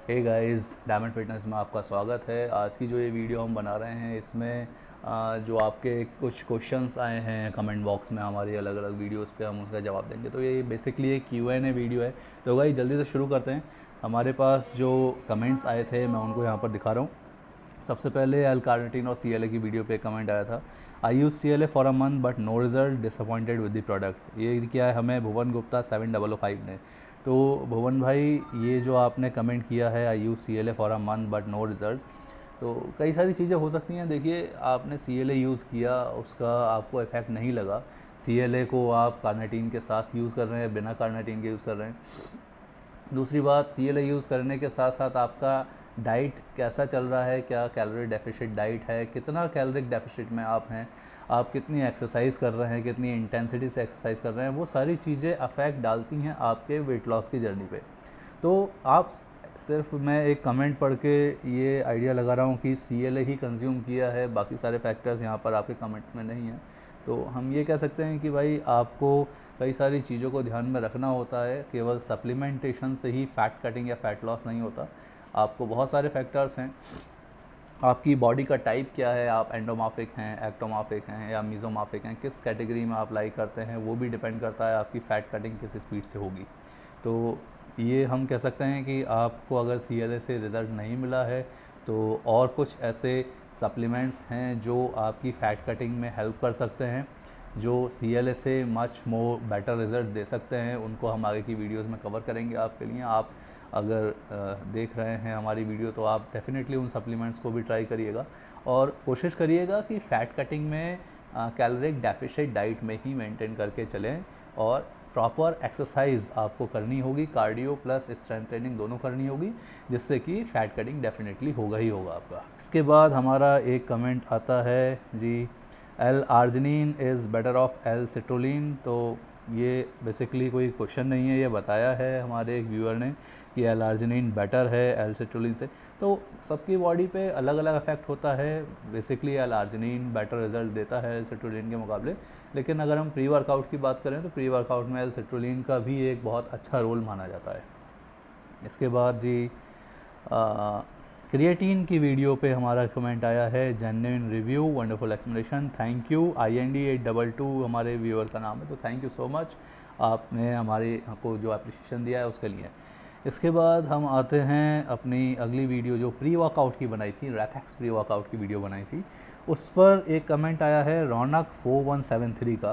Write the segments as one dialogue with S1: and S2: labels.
S1: Hey guys, diamond fitness में आपका स्वागत है। आज की जो ये वीडियो हम बना रहे हैं इसमें जो आपके कुछ क्वेश्चंस आए हैं कमेंट बॉक्स में हमारी अलग अलग वीडियोस पे हम उसका जवाब देंगे। तो ये बेसिकली एक Q&A वीडियो है। तो गाइस जल्दी से शुरू करते हैं। हमारे पास जो कमेंट्स आए थे मैं उनको यहाँ पर दिखा रहा हूँ। सबसे पहले एल कार्निटीन और CLA की वीडियो पे कमेंट आया था। I use CLA for a month but no result, disappointed with the product. ये क्या है, हमें भुवन गुप्ता 7005 ने। तो भुवन भाई, ये जो आपने कमेंट किया है I use CLA for a month but no result, तो कई सारी चीज़ें हो सकती हैं। देखिए, आपने CLA यूज़ किया, उसका आपको इफेक्ट नहीं लगा। CLA को आप कार्निटीन के साथ यूज़ कर रहे हैं, बिना कार्निटीन के यूज़ कर रहे हैं। दूसरी बात, CLA यूज़ करने के साथ साथ आपका डाइट कैसा चल रहा है, क्या कैलोरी डेफिशिट डाइट है, कितना कैलोरिक डेफिशिट में आप हैं, आप कितनी एक्सरसाइज कर रहे हैं, कितनी इंटेंसिटी से एक्सरसाइज कर रहे हैं, वो सारी चीज़ें अफेक्ट डालती हैं आपके वेट लॉस की जर्नी पे। तो आप सिर्फ, मैं एक कमेंट पढ़ के ये आइडिया लगा रहा हूँ कि CLA ही कंज्यूम किया है, बाकी सारे फैक्टर्स यहाँ पर आपके कमेंट में नहीं हैं। तो हम ये कह सकते हैं कि भाई आपको कई सारी चीज़ों को ध्यान में रखना होता है। केवल सप्लीमेंटेशन से ही फ़ैट कटिंग या फ़ैट लॉस नहीं होता। आपको बहुत सारे फैक्टर्स हैं। आपकी बॉडी का टाइप क्या है, आप एंडोमार्फिक हैं, एक्टोमार्फिक हैं या मीज़ोमार्फिक हैं, किस कैटेगरी में आप लाइक करते हैं, वो भी डिपेंड करता है आपकी फ़ैट कटिंग किस स्पीड से होगी। तो ये हम कह सकते हैं कि आपको अगर CLA से रिज़ल्ट नहीं मिला है तो और कुछ ऐसे सप्लीमेंट्स हैं जो आपकी फ़ैट कटिंग में हेल्प कर सकते हैं, जो CLA से मच मोर बेटर रिज़ल्ट दे सकते हैं। उनको हम आगे की वीडियोस में कवर करेंगे आपके लिए। आप अगर देख रहे हैं हमारी वीडियो तो आप डेफिनेटली उन सप्लीमेंट्स को भी ट्राई करिएगा और कोशिश करिएगा कि फ़ैट कटिंग में कैलोरिक डेफिशिट डाइट में ही मेंटेन करके चलें। और प्रॉपर एक्सरसाइज आपको करनी होगी, कार्डियो प्लस स्ट्रेंथ ट्रेनिंग दोनों करनी होगी, जिससे कि फ़ैट कटिंग डेफिनेटली होगा ही होगा आपका। इसके बाद हमारा एक कमेंट आता है जी, L arginine is better of L citrulline. तो ये बेसिकली कोई क्वेश्चन नहीं है, ये बताया है हमारे एक व्यूअर ने कि एल आर्जिनिन बेटर है एल सिट्रोलिन से। तो सबकी बॉडी पे अलग अलग इफेक्ट होता है। Basically L arginine better result देता है एल सिट्रोलिन के मुकाबले। लेकिन अगर हम प्री वर्कआउट की बात करें तो प्री वर्कआउट में एल सिट्रोलिन का भी एक बहुत अच्छा रोल माना जाता है। इसके बाद जी, क्रिएटिन की वीडियो पे हमारा कमेंट आया है, genuine review, wonderful explanation, thank you. IND822 हमारे व्यूअर का नाम है, तो थैंक यू सो मच, आपने हमारे को जो अप्रिशिएशन दिया है उसके लिए। इसके बाद हम आते हैं अपनी अगली वीडियो जो प्री वर्कआउट की बनाई थी, रैथेक्स प्री वर्कआउट की वीडियो बनाई थी। उस पर एक कमेंट आया है रौनक 4173 का।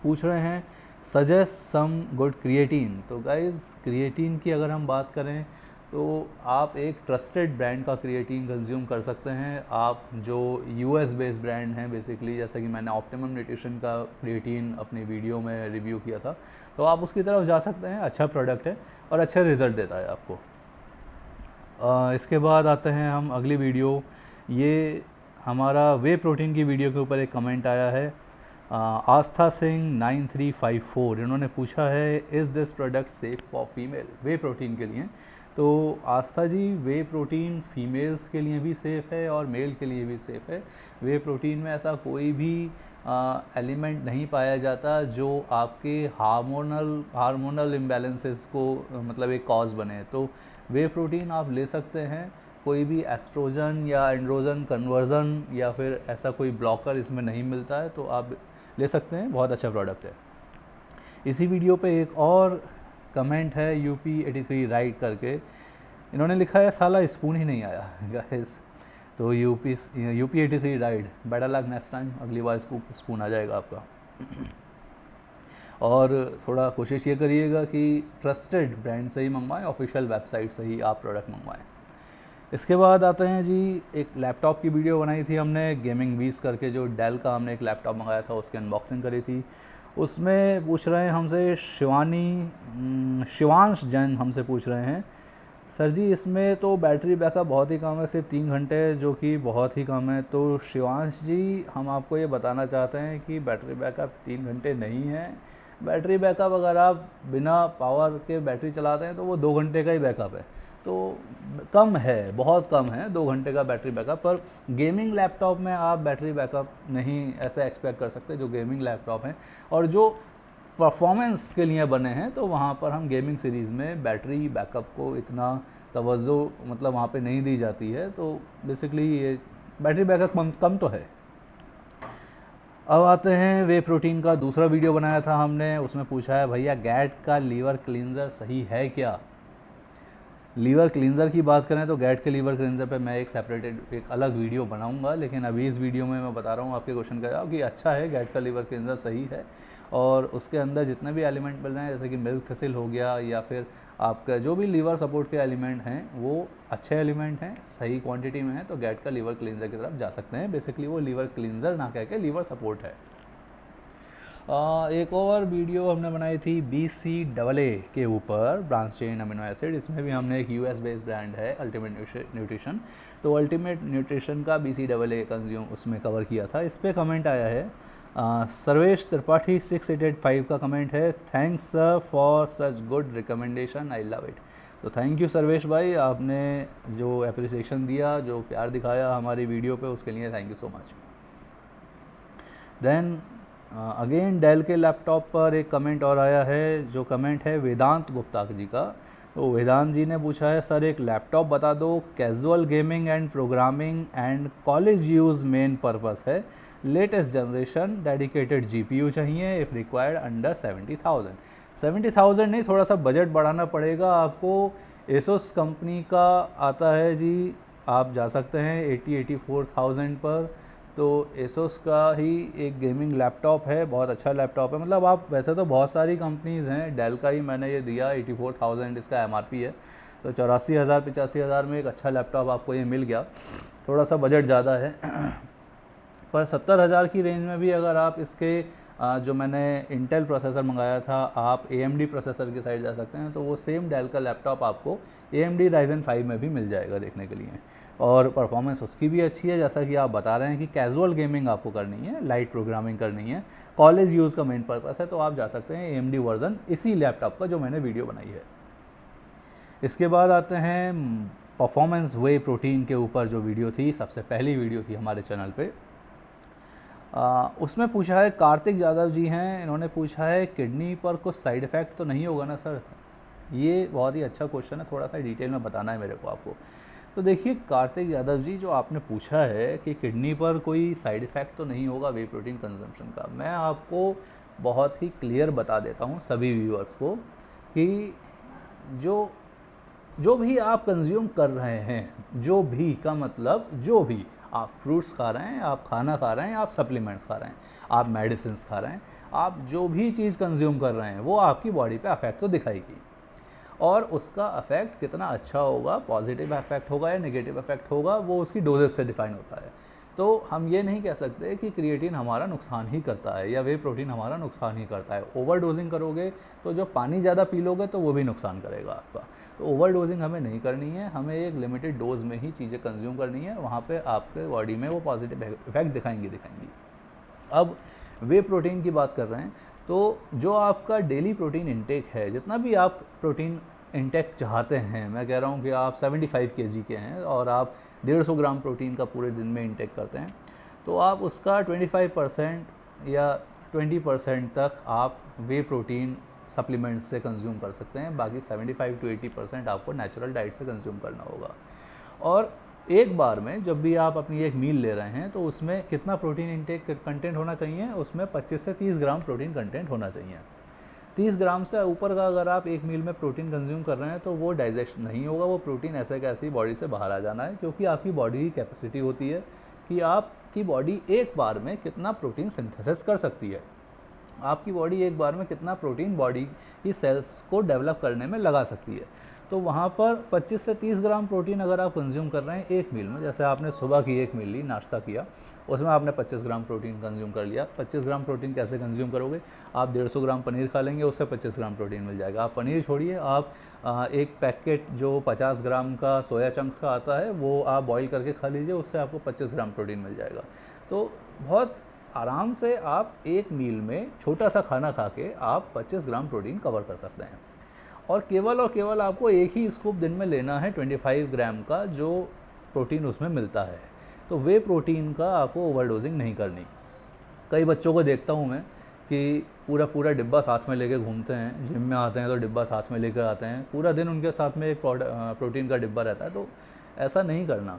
S1: पूछ रहे हैं सजेस्ट सम गुड क्रिएटिन। तो गाइज़, क्रिएटिन की अगर हम बात करें तो आप एक ट्रस्टेड ब्रांड का क्रिएटिन कंज्यूम कर सकते हैं। आप जो US बेस्ड ब्रांड हैं, बेसिकली जैसा कि मैंने ऑप्टिमम न्यूट्रिशन का क्रिएटिन अपनी वीडियो में रिव्यू किया था, तो आप उसकी तरफ जा सकते हैं। अच्छा प्रोडक्ट है और अच्छे रिजल्ट देता है आपको। इसके बाद आते हैं हम अगली वीडियो। ये हमारा वे प्रोटीन की वीडियो के ऊपर एक कमेंट आया है, आस्था सिंह 9354। इन्होंने पूछा है is this product safe for female, way protein के लिए। तो आस्था जी, वे प्रोटीन फीमेल्स के लिए भी सेफ़ है और मेल के लिए भी सेफ़ है। वे प्रोटीन में ऐसा कोई भी एलिमेंट नहीं पाया जाता जो आपके हार्मोनल इम्बैलेंसेस को मतलब एक कॉज बने। तो वे प्रोटीन आप ले सकते हैं। कोई भी एस्ट्रोजन या एंड्रोजन कन्वर्जन या फिर ऐसा कोई ब्लॉकर इसमें नहीं मिलता है, तो आप ले सकते हैं। बहुत अच्छा प्रोडक्ट है। इसी वीडियो पे एक और कमेंट है UP83 राइट करके। इन्होंने लिखा है साला स्पून ही नहीं आया गाइस। तो UP83 ride, better luck next time, अगली बार स्पून आ जाएगा आपका। और थोड़ा कोशिश ये करिएगा कि ट्रस्टेड ब्रांड से ही मंगवाएं, ऑफिशियल वेबसाइट से ही आप प्रोडक्ट मंगवाएं। इसके बाद आते हैं जी, एक लैपटॉप की वीडियो बनाई थी हमने, गेमिंग 20 करके, जो डेल का हमने एक लैपटॉप मंगाया था, उसकी अनबॉक्सिंग करी थी। उसमें पूछ रहे हैं हमसे शिवांश जैन हमसे पूछ रहे हैं, सर जी इसमें तो बैटरी बैकअप बहुत ही कम है, सिर्फ 3 घंटे, जो कि बहुत ही कम है। तो शिवांश जी, हम आपको ये बताना चाहते हैं कि बैटरी बैकअप 3 घंटे नहीं है। बैटरी बैकअप अगर आप बिना पावर के बैटरी चलाते हैं तो वो 2 घंटे का ही बैकअप है। तो कम है, बहुत कम है 2 घंटे का बैटरी बैकअप। पर गेमिंग लैपटॉप में आप बैटरी बैकअप नहीं ऐसा एक्सपेक्ट कर सकते। जो गेमिंग लैपटॉप हैं और जो परफॉर्मेंस के लिए बने हैं, तो वहाँ पर हम गेमिंग सीरीज़ में बैटरी बैकअप को इतना तवज्जो मतलब वहाँ पे नहीं दी जाती है। तो बेसिकली ये बैटरी बैकअप कम तो है। अब आते हैं वे प्रोटीन का दूसरा वीडियो बनाया था हमने, उसमें पूछा है भैया गैट का लीवर क्लींजर सही है क्या। लीवर क्लींजर की बात करें तो गैट के लीवर क्लींजर पे मैं एक सेपरेटेड एक अलग वीडियो बनाऊंगा, लेकिन अभी इस वीडियो में मैं बता रहा हूँ आपके क्वेश्चन का जवाब कि अच्छा है, गैट का लीवर क्लींजर सही है और उसके अंदर जितने भी एलिमेंट मिल रहे हैं जैसे कि मिल्क थिसिल हो गया या फिर आपका जो भी लीवर सपोर्ट के एलिमेंट हैं वो अच्छे एलिमेंट हैं, सही क्वांटिटी में है, तो गैट का लीवर क्लींजर की तरफ जा सकते हैं। बेसिकली वो लीवर क्लींजर ना कह के लीवर सपोर्ट है। एक और वीडियो हमने बनाई थी BCAA के ऊपर, ब्रांच चेन अमीनो एसिड। इसमें भी हमने एक US बेस्ड ब्रांड है अल्टीमेट न्यूट्रिशन, तो अल्टीमेट न्यूट्रिशन का BCAA कंज्यूम उसमें कवर किया था। इस पर कमेंट आया है सर्वेश त्रिपाठी 6885 का कमेंट है, thanks sir for such good recommendation, I love it. तो थैंक यू सर्वेश भाई, आपने जो अप्रिसिएशन दिया, जो प्यार दिखाया हमारी वीडियो पे, उसके लिए thank you so much. Then again Dell के लैपटॉप पर एक कमेंट और आया है, जो कमेंट है वेदांत गुप्ता जी का। तो वेदांत जी ने पूछा है सर एक लैपटॉप बता दो, casual gaming and programming and college use main purpose है, लेटेस्ट जनरेशन, डेडिकेटेड GPU चाहिए, इफ़ रिक्वायर्ड अंडर 70,000। 70,000 नहीं, थोड़ा सा बजट बढ़ाना पड़ेगा आपको। एसोस कंपनी का आता है जी, आप जा सकते हैं 84,000 पर। तो एसोस का ही एक गेमिंग लैपटॉप है, बहुत अच्छा लैपटॉप है। मतलब आप वैसे तो बहुत सारी कंपनीज़ हैं, डेल का ही मैंने ये दिया 84,000 इसका MRP है, तो 84,000 85,000 में एक अच्छा लैपटॉप आपको ये मिल गया। थोड़ा सा बजट ज़्यादा है पर 70,000 की रेंज में भी अगर आप इसके जो मैंने इंटेल प्रोसेसर मंगाया था, आप AMD प्रोसेसर की साइड जा सकते हैं, तो वो सेम डेल का लैपटॉप आपको AMD Ryzen 5 में भी मिल जाएगा देखने के लिए, और परफॉर्मेंस उसकी भी अच्छी है। जैसा कि आप बता रहे हैं कि कैजुअल गेमिंग आपको करनी है, लाइट प्रोग्रामिंग करनी है, कॉलेज यूज़ का मेन पर्पस है, तो आप जा सकते हैं AMD वर्जन इसी लैपटॉप का जो मैंने वीडियो बनाई है। इसके बाद आते हैं परफॉर्मेंस वे प्रोटीन के ऊपर जो वीडियो थी, सबसे पहली वीडियो थी हमारे चैनल पे। उसमें पूछा है कार्तिक यादव जी हैं, इन्होंने पूछा है किडनी पर कुछ साइड इफ़ेक्ट तो नहीं होगा ना सर। ये बहुत ही अच्छा क्वेश्चन है, थोड़ा सा डिटेल में बताना है मेरे को आपको। तो देखिए कार्तिक यादव जी, जो आपने पूछा है कि किडनी पर कोई साइड इफ़ेक्ट तो नहीं होगा वे प्रोटीन कंजम्पशन का, मैं आपको बहुत ही क्लियर बता देता हूँ सभी व्यूअर्स को कि जो भी आप कंज्यूम कर रहे हैं, जो भी का मतलब जो भी आप फ्रूट्स खा रहे हैं, आप खाना खा रहे हैं, आप सप्लीमेंट्स खा रहे हैं, आप मेडिसिन खा रहे हैं, आप जो भी चीज़ कंज्यूम कर रहे हैं वो आपकी बॉडी पे अफेक्ट तो दिखाएगी। और उसका अफेक्ट कितना अच्छा होगा, पॉजिटिव इफेक्ट होगा या नेगेटिव इफेक्ट होगा, वो उसकी डोजेज से डिफाइन होता है। तो हम ये नहीं कह सकते कि क्रिएटिन हमारा नुकसान ही करता है या वे प्रोटीन हमारा नुकसान ही करता है। ओवर डोजिंग करोगे तो जो पानी ज़्यादा पी लोगे तो वो भी नुकसान करेगा आपका। तो ओवर डोजिंग हमें नहीं करनी है, हमें एक लिमिटेड डोज में ही चीज़ें कंज्यूम करनी है, वहाँ पे आपके बॉडी में वो पॉजिटिव इफेक्ट दिखाएंगी। अब वे प्रोटीन की बात कर रहे हैं, तो जो आपका डेली प्रोटीन इंटेक है, जितना भी आप प्रोटीन इंटेक चाहते हैं, मैं कह रहा हूँ कि आप 75 kg के हैं और आप 150 ग्राम प्रोटीन का पूरे दिन में इंटेक करते हैं, तो आप उसका 25% या 20% तक आप वे प्रोटीन सप्लीमेंट्स से कंज्यूम कर सकते हैं। बाकी 75 to 80% आपको नेचुरल डाइट से कंज्यूम करना होगा। और एक बार में जब भी आप अपनी एक मील ले रहे हैं तो उसमें कितना प्रोटीन इंटेक कंटेंट होना चाहिए, उसमें 25 से 30 ग्राम प्रोटीन कंटेंट होना चाहिए। 30 ग्राम से ऊपर का अगर आप एक मील में प्रोटीन कंज्यूम कर रहे हैं तो वो डाइजेस्ट नहीं होगा, वो प्रोटीन ऐसे कैसे बॉडी से बाहर आ जाना है, क्योंकि आपकी बॉडी की कैपेसिटी होती है कि आपकी बॉडी एक बार में कितना प्रोटीन सिंथेसिस कर सकती है। आपकी बॉडी एक बार में कितना प्रोटीन बॉडी की सेल्स को डेवलप करने में लगा सकती है। तो वहाँ पर 25 से 30 ग्राम प्रोटीन अगर आप कंज्यूम कर रहे हैं एक मील में, जैसे आपने सुबह की एक मील ली, नाश्ता किया, उसमें आपने 25 ग्राम प्रोटीन कंज्यूम कर लिया। 25 ग्राम प्रोटीन कैसे कंज्यूम करोगे, आप 150 ग्राम पनीर खा लेंगे, उससे 25 ग्राम प्रोटीन मिल जाएगा। आप पनीर छोड़िए, आप एक पैकेट जो 50 ग्राम का सोया चंक्स का आता है वो आप बॉईल करके खा लीजिए, उससे आपको 25 ग्राम प्रोटीन मिल जाएगा। तो बहुत आराम से आप एक मील में छोटा सा खाना खा के आप 25 ग्राम प्रोटीन कवर कर सकते हैं। और केवल आपको एक ही स्कूप दिन में लेना है 25 ग्राम का, जो प्रोटीन उसमें मिलता है। तो वे प्रोटीन का आपको ओवरडोजिंग नहीं करनी। कई बच्चों को देखता हूँ मैं कि पूरा पूरा डिब्बा साथ में लेके घूमते हैं, जिम में आते हैं तो डिब्बा साथ में लेकर आते हैं, पूरा दिन उनके साथ में एक प्रोटीन का डिब्बा रहता है। तो ऐसा नहीं करना।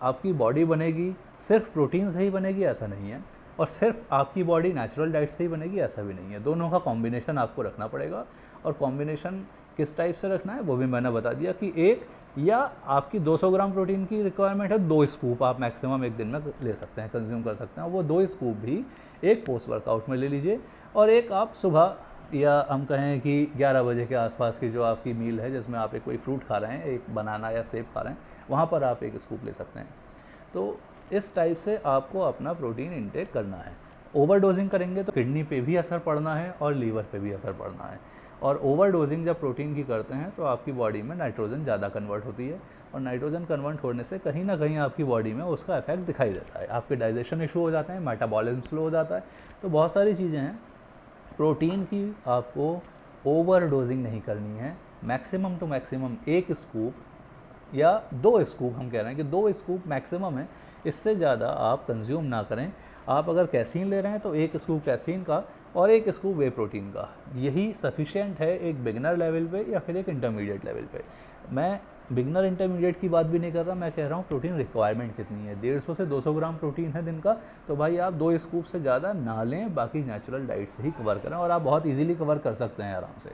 S1: आपकी बॉडी बनेगी सिर्फ प्रोटीन से ही बनेगी ऐसा नहीं है, और सिर्फ आपकी बॉडी नेचुरल डाइट से ही बनेगी ऐसा भी नहीं है। दोनों का कॉम्बिनेशन आपको रखना पड़ेगा, और कॉम्बिनेशन किस टाइप से रखना है वो भी मैंने बता दिया कि एक या आपकी 200 ग्राम प्रोटीन की रिक्वायरमेंट है, 2 स्कूप आप मैक्सिमम एक दिन में ले सकते हैं, कंज्यूम कर सकते हैं। वो 2 स्कूप भी एक पोस्ट वर्कआउट में ले लीजिए, और एक आप सुबह या हम कहें कि 11 बजे के आसपास की जो आपकी मील है जिसमें आप एक कोई फ्रूट खा रहे हैं, एक बनाना या सेब खा रहे हैं, वहाँ पर आप एक स्कूप ले सकते हैं। तो इस टाइप से आपको अपना प्रोटीन इंटेक करना है। ओवरडोजिंग करेंगे तो किडनी पे भी असर पड़ना है और लीवर पे भी असर पड़ना है। और ओवरडोजिंग जब प्रोटीन की करते हैं तो आपकी बॉडी में नाइट्रोजन ज़्यादा कन्वर्ट होती है, और नाइट्रोजन कन्वर्ट होने से कहीं ना कहीं आपकी बॉडी में उसका इफेक्ट दिखाई देता है। आपके डाइजेशन इशू हो जाते हैं, मेटाबॉलिज्म स्लो हो जाता है। तो बहुत सारी चीज़ें हैं। प्रोटीन की आपको ओवरडोजिंग नहीं करनी है। मैक्सिमम टू मैक्सिमम 1 स्कूप या 2 स्कूप, हम कह रहे हैं कि 2 स्कूप मैक्सिमम है, इससे ज़्यादा आप कंज्यूम ना करें। आप अगर कैसीन ले रहे हैं तो 1 स्कूप कैसीन का और 1 स्कूप वे प्रोटीन का, यही सफिशिएंट है एक बिगनर लेवल पे या फिर एक इंटरमीडिएट लेवल पे। मैं बिगनर इंटरमीडिएट की बात भी नहीं कर रहा, मैं कह रहा हूँ प्रोटीन रिक्वायरमेंट कितनी है। 150 से 200 ग्राम प्रोटीन है दिन का, तो भाई आप 2 स्कूप से ज़्यादा ना लें, बाकी नेचुरल डाइट से ही कवर करें, और आप बहुत ईजिली कवर कर सकते हैं आराम से।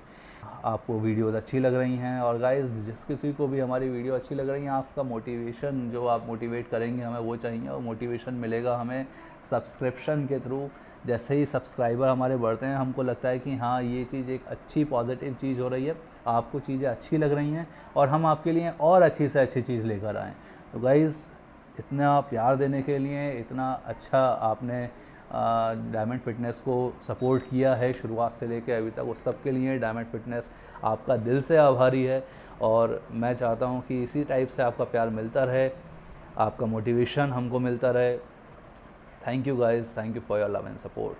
S1: आपको वीडियोस अच्छी लग रही हैं, और गाइस जिस किसी को भी हमारी वीडियो अच्छी लग रही है, आपका मोटिवेशन जो आप मोटिवेट करेंगे हमें वो चाहिए, और मोटिवेशन मिलेगा हमें सब्सक्रिप्शन के थ्रू। जैसे ही सब्सक्राइबर हमारे बढ़ते हैं, हमको लगता है कि हाँ ये चीज़ एक अच्छी पॉजिटिव चीज़ हो रही है, आपको चीज़ें अच्छी लग रही हैं, और हम आपके लिए और अच्छी से अच्छी चीज़ लेकर आएँ। तो गाइस इतना प्यार देने के लिए, इतना अच्छा आपने डायमंड फिटनेस को सपोर्ट किया है शुरुआत से लेकर अभी तक, उस सब के लिए डायमंड फिटनेस आपका दिल से आभारी है। और मैं चाहता हूँ कि इसी टाइप से आपका प्यार मिलता रहे, आपका मोटिवेशन हमको मिलता रहे। Thank you guys, thank you for your love and support.